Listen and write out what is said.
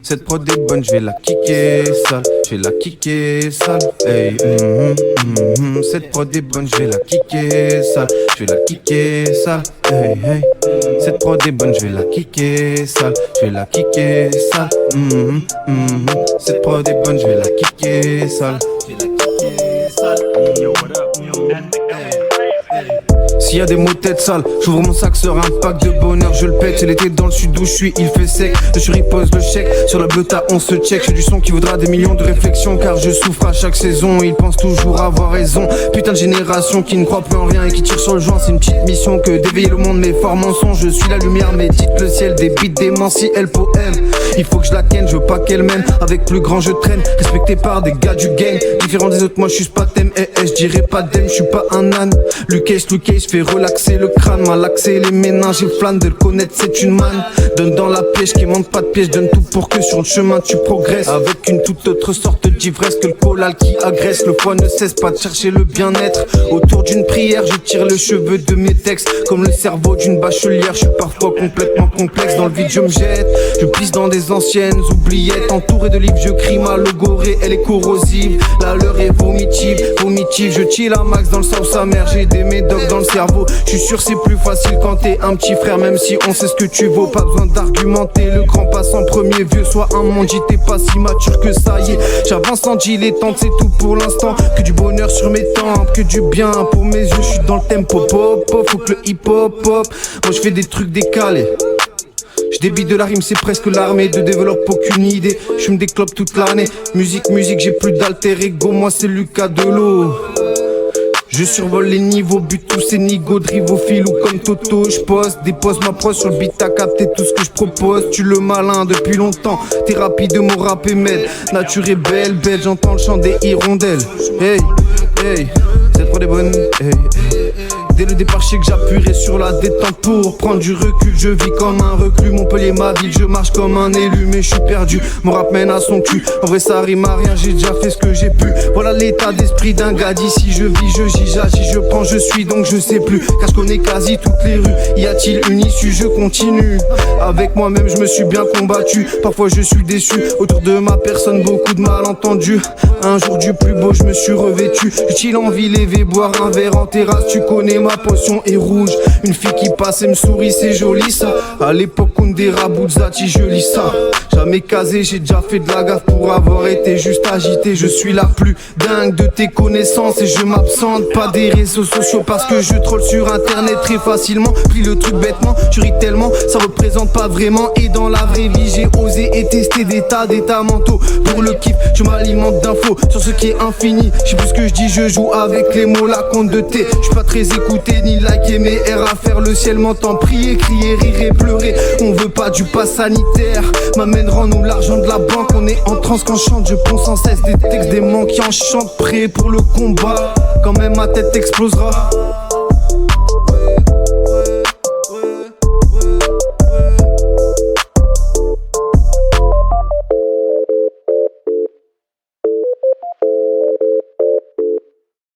Cette prod est bonne, je vais la kicker sale. Je vais la kicker sale. Hey, cette prod est bonne, je vais la kicker sale. Je vais la kicker sale. Hey, hey. Cette prod est bonne, je vais la kicker sale. Je vais la kicker sale. Cette prod est bonne, je vais la kicker sale. Je vais la kicker sale. Yo, what up, yo? S'il y a des mots tête sale, j'ouvre mon sac, sera un pack de bonheur, je le pète. C'est l'été dans le sud où je suis, il fait sec. Le chéri pose le chèque, sur la beuta on se check. J'ai du son qui vaudra des millions de réflexions, car je souffre à chaque saison. Il pense toujours avoir raison. Putain de génération qui ne croit plus en rien et qui tire sur le joint. C'est une petite mission que d'éveiller le monde, mais fort mensonge. Je suis la lumière, médite le ciel, des beats déments si elle poème. Il faut que je la ken, je veux pas qu'elle m'aime. Avec plus grand je traîne, respecté par des gars du gang. Différent des autres, moi je suis pas thème. Je dirais pas d'em, je suis pas un âne. Lucas fait relaxer le crâne, malaxer les méninges et flâne. De le connaître c'est une manne. Donne dans la piège qui monte pas de piège. Donne tout pour que sur le chemin tu progresses. Avec une toute autre sorte d'ivresse que le collal qui agresse. Le foie ne cesse pas de chercher le bien-être. Autour d'une prière je tire le cheveu de mes textes. Comme le cerveau d'une bachelière. Je suis parfois complètement complexe. Dans le vide je me jette. Je pisse dans des anciennes oubliettes. Entouré de livres je crie ma logorée. Elle est corrosive, la leur est vomitive. Vomitive, je chill à max dans le sauce sa mère. J'ai des médocs dans le cerveau. Je suis sûr c'est plus facile quand t'es un petit frère. Même si on sait ce que tu vaux. Pas besoin d'argumenter, le grand passe en premier. Vieux soit un monde, t'es pas si mature que ça y est. J'avance en dilettante, c'est tout pour l'instant. Que du bonheur sur mes tempes, que du bien pour mes yeux. Je suis dans le tempo pop pop, faut que le hip hop pop. Moi je fais des trucs décalés. Je débite de la rime, c'est presque l'armée. De développe aucune idée, je me déclope toute l'année. Musique, j'ai plus d'alter ego. Moi c'est Lucas Delot. Je survole les niveaux, bute tous ces nigauds, drive au fil ou comme Toto. Je poste, dépose ma prose sur le beat, t'as capté tout ce que je propose. Tu le malin depuis longtemps, t'es rapide, mon rap est m'aide. Nature est belle, belle, j'entends le chant des hirondelles. Hey, hey, cette prod est bonne, hey, hey. Dès le départ, je sais que j'appuierai sur la détente pour prendre du recul. Je vis comme un reclus, Montpellier ma ville, je marche comme un élu, mais je suis perdu. Mon rap mène à son cul. En vrai, ça rime à rien, j'ai déjà fait ce que j'ai pu. Voilà l'état d'esprit d'un gars d'ici. Je vis, je gis, j'agis, je prends, je suis, donc je sais plus. Car je connais quasi toutes les rues. Y a-t-il une issue? Je continue. Avec moi-même, je me suis bien combattu. Parfois, je suis déçu. Autour de ma personne, beaucoup de malentendus. Un jour du plus beau, je me suis revêtu. Je chill en ville, élevé, boire un verre en terrasse. Tu connais ma potion est rouge. Une fille qui passe et me sourit, c'est joli ça. À l'époque on Bouzzati, je lis ça. Jamais casé, j'ai déjà fait de la gaffe pour avoir été juste agité. Je suis la plus dingue de tes connaissances et je m'absente pas des réseaux sociaux parce que je troll sur internet très facilement. Pris le truc bêtement, tu ris tellement, ça représente pas vraiment. Et dans la vraie vie j'ai osé et testé des tas d'états mentaux. Pour le kiff, je m'alimente d'infos sur ce qui est infini. Je sais plus ce que je dis, je joue avec les mots, la compte de thé. Je suis pas très écouté ni liké, mais R à faire le ciel m'entend prier, crier, rire et pleurer. On veut pas du pass sanitaire, m'amènerons-nous l'argent de la banque. On est en transe quand je chante, je ponce sans cesse des textes, des manques qui en chantent, prêts pour le combat. Quand même ma tête explosera.